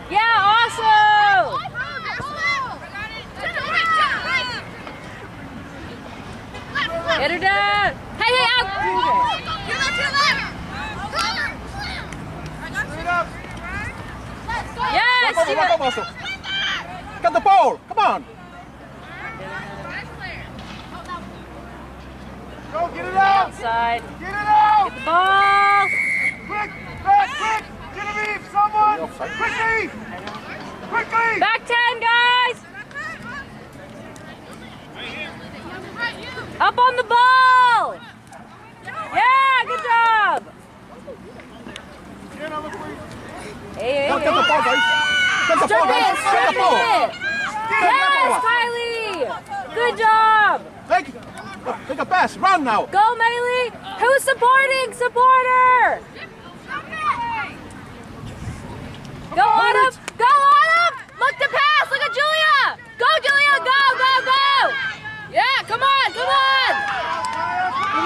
Yeah, awesome! Get her down! Hey, hey, out! Yes! Get the ball! Come on! Go, get it out! Outside. Get it out! Get the ball! Quick! Back, quick! Genevieve, someone! Quickly! Quickly! Back 10, guys! Up on the ball! Yeah, good job! Hey, Get the ball, guys! Get the ball, guys! Get the ball! Yes, Kylie! Good job! Take a pass, run now! Go, Maylee! Who's supporting? Supporter! Go, Autumn! Go, Autumn! Look to pass! Look at Julia! Go, Julia! Go, go, go! Yeah, come on, come on!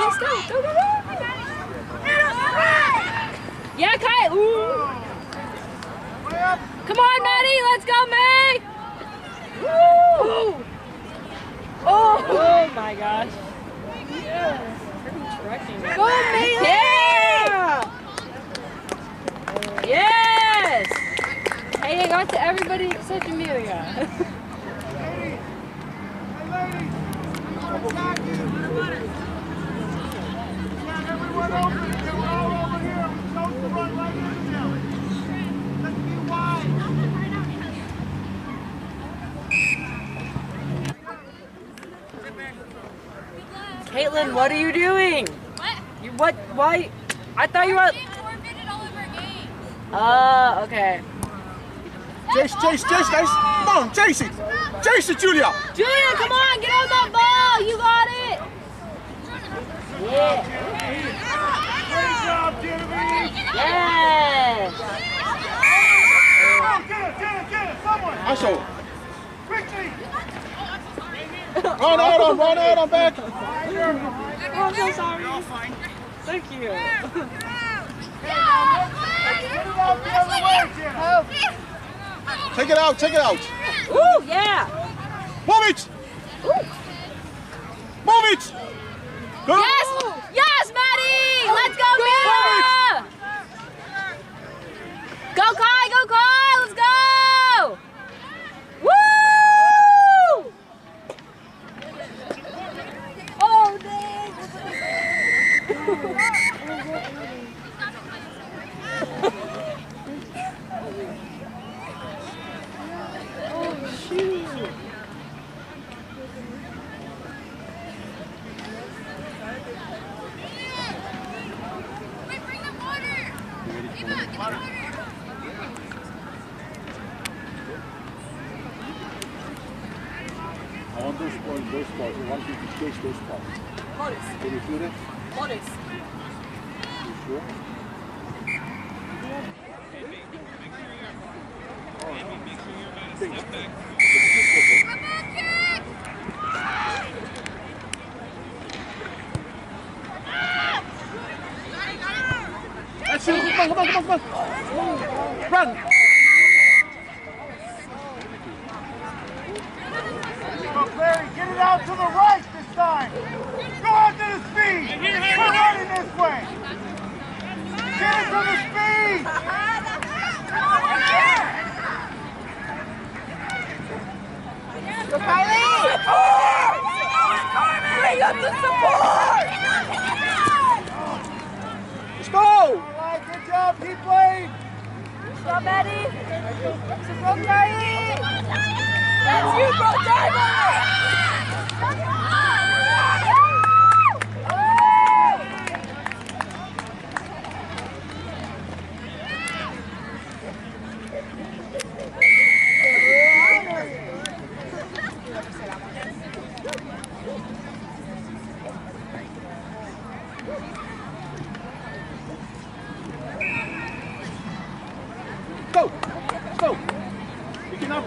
Let's go, go, go, go! Yeah, Kai! Ooh! Come on, Maddie! Let's go, May! Woo! Oh my gosh. Yeah. Go, May! Yeah! Yes! Hey, I got to everybody except Amelia. Everyone open! We're all over here! We're supposed to run right into them! Let's be wide! Caitlin, what are you doing? What? You what? Why? I thought you were. Being forfeited all of our games. Okay. Chase, chase, chase, guys! Come on, chase it! Chase it, Julia! Julia, come on, get on that ball! You got it! Yeah. Great job, Genevieve! Yes! Get it, someone! I show. Quickly! Run out on back! Oh, I'm so sorry. Thank you. Get it out the other way, Jenna! Take it out, take it out! Ooh, yeah! Move it! Move it! Go! Yes! Yes, Maddie! Let's go, Mira! Go, Kai! Go, Kai! Let's go! Woo! Oh, dang! Oh, shoot! Wait, bring the water. Eva, get the water. I want those balls. I want you to chase those balls. Can you do that? Boris. You sure? Let's see. Come on. Run. Go, Clary. Get it out to the right this time. Go out to the speed. We're running this way. Get it to the speed. Go, Kylie! Bring up the support! Let's go. All right, good job. Keep playing. Good job, Maddie! Support, Kylie! That's you, bro! Diver! Go. Let's go. Picking up.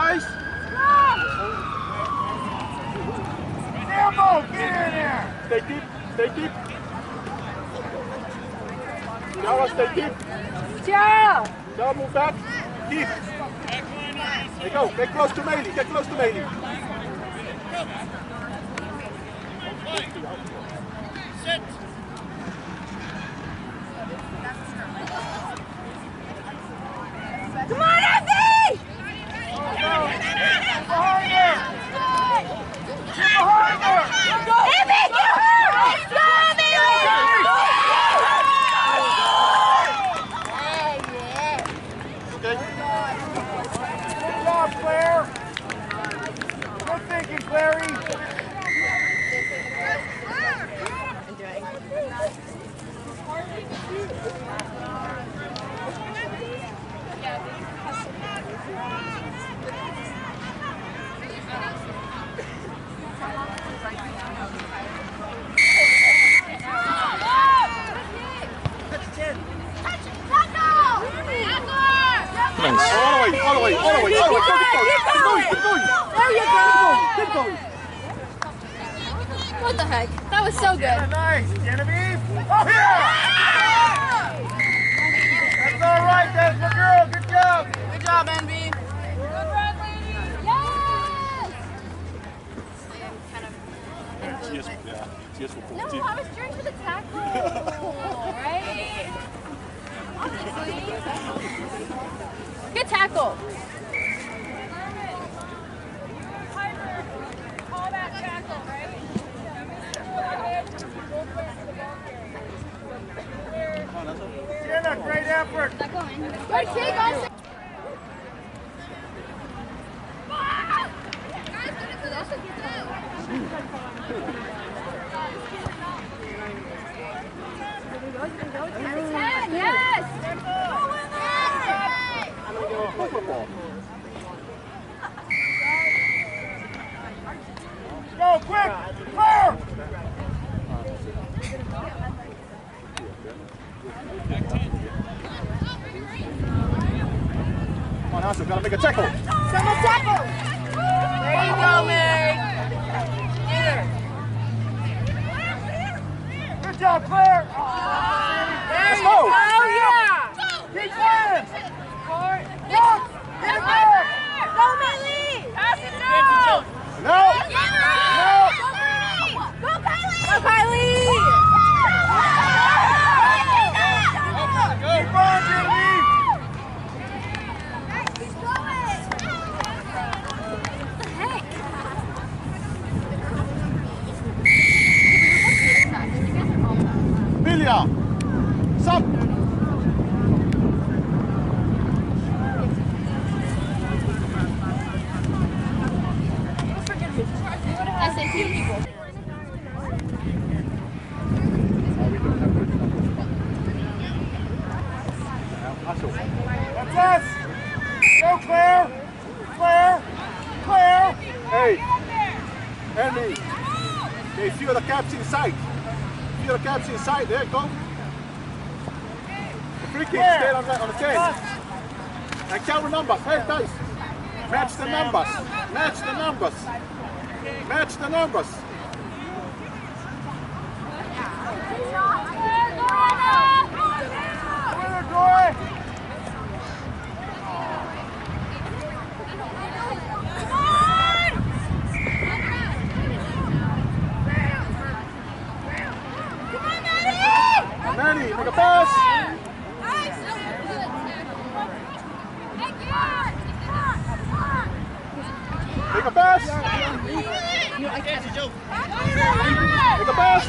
guys. Sambo, get in there. Stay deep. Stay deep. Tiara, stay deep. Tiara! Tiara, move back. Deep. There you go. Get close to Meili. Get close to Meili. Sit. Come on, Effie! Behind her. Get behind her. Effie, get her! Let's go, Okay. Good job, Claire. Good thinking, Clary. Nice. All the way, all the way, all the way, all the way. Keep going, keep going. There you go! Keep going. What the heck? That was so good. Yeah, nice, Genevieve. Oh, yeah! That's all right, that's my girl. Good job. Good job, NB. Yes! Cheers for No, I was cheering for the tackle, right? Honestly. Good tackle. Call that tackle, right? Jenna, great effort. Good kick on. Yes! Go, quick! Clear! Come on, Asa, gotta make a tackle. Someone tackle! There you go, Mary. Get her. Good job, Claire! Let's go! Oh, yeah! Keep playing! Look! Get it back! Go, Millie! Pass it No! No! No! Go, Kylie! Go, Kylie! Keep on, Genevieve! What the heck? Milia! Sub! SAT people. That's us! Go, Claire! Claire! Claire! Hey! Andy! Okay, feel the caps inside. Feel the caps inside. There, go. The free kick, stay on the 10. And count the numbers. Hey, guys! Match the numbers. Match the numbers. Match the numbers. Winner, Joy! Manny, make a pass. Make a pass. Make a pass.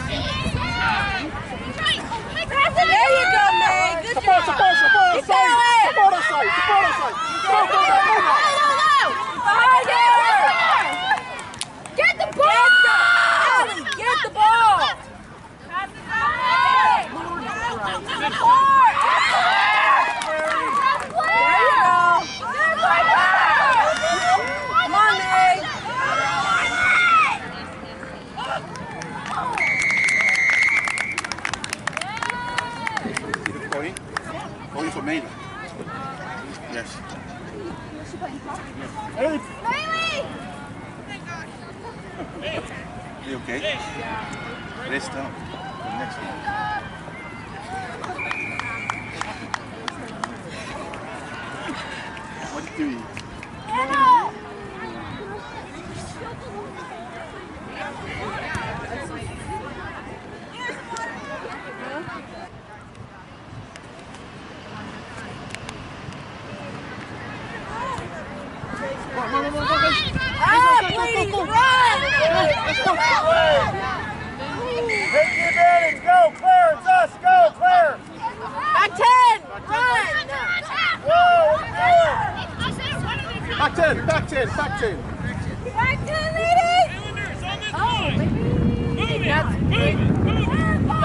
There you go, Meg. Good Support, job. support, support Keep outside. going. Support outside. Support outside. Go, go, go, go. Behind it. Get the ball. Allie, get the ball. Pass it out. There you go. Come on, Meg. Going for Meili. Yes. Hey, Okay? Rest down. The next one. 23. Please, run! Take the advantage. Go, Claire. It's us. Go, Claire. Back 10! Run! Whoa, back 10, back 10, back 10. Back 10, ladies! Oh, maybe. That's good. Go!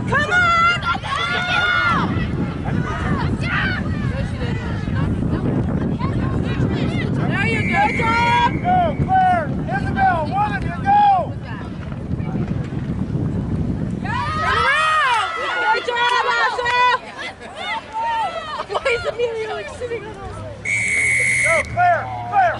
Come on! There you go, job! Go, Claire. Isabel, one of you, go. Good job, Asha! Why is Amelia like sitting on us? Go, Claire, Claire.